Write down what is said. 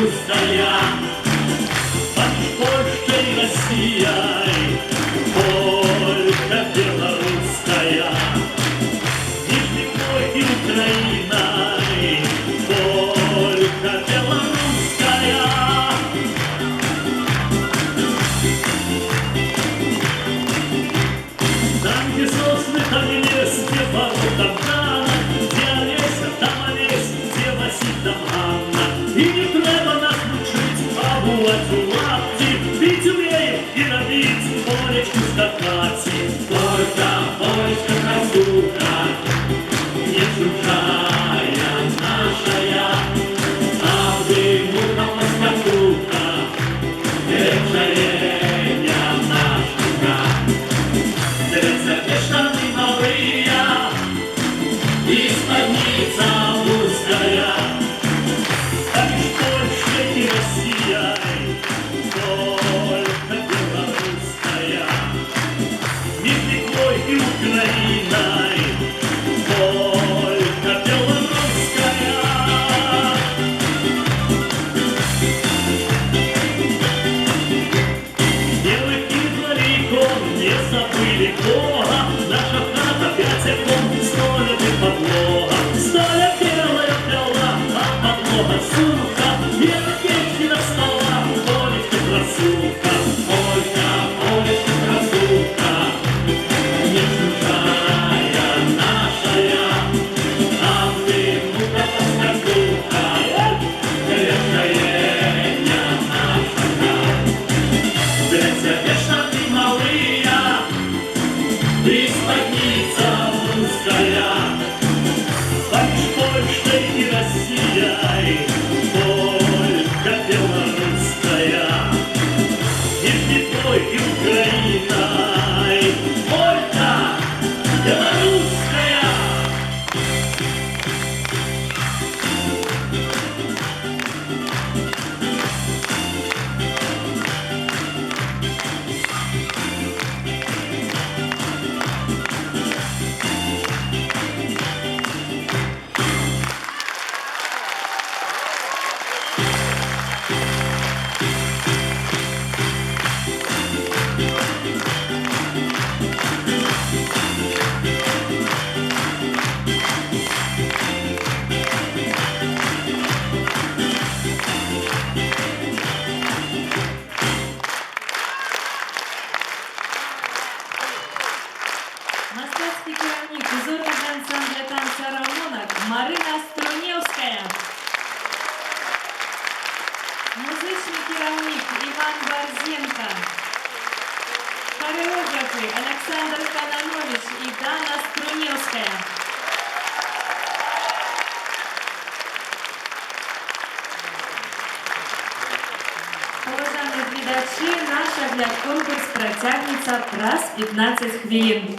русская, под Польшей Россией, только белорусская, Нижний Бой и Украиной, только белорусская. Там, где сосны, там и лес, где порог, там рано, где Олеся, там Олесь, где Василь, там Анна. И не треба нас учить, а бувати у лапті, бить умеем и робить, полечку скакать. Только Польша красуха, не чужая нашая, а ты муха москотуха, вечерня наша. Сердечные малые, и спадница русская, а лишь Польша и Россия, только белорусская, Нижний Бой и Украиной, только белорусская. Белых идоликов не забыли Бога, наша хата пять окон, столя и подлога. Столя белая пила, а подлога сука, белая печка стола, полечка красуха. Полька, полечка красуха, не чужая нашая, а ты мука поскакуха, вечерня наша. Сердечно ты малые, и спадница русская, помеж Польшей и Россией, только белорусская, Нижний Бой и Украиной, только белорусская. Мастацкий керівник узорного ансамбля танца «Рамонок» Марина Струневская. Музичний керівник Іван Борзенко. Хореографи Олександр Кананович і Дана Струневская. Уважаемые глядачі, наш огляд конкурс протягнеться праз 15 хвилин.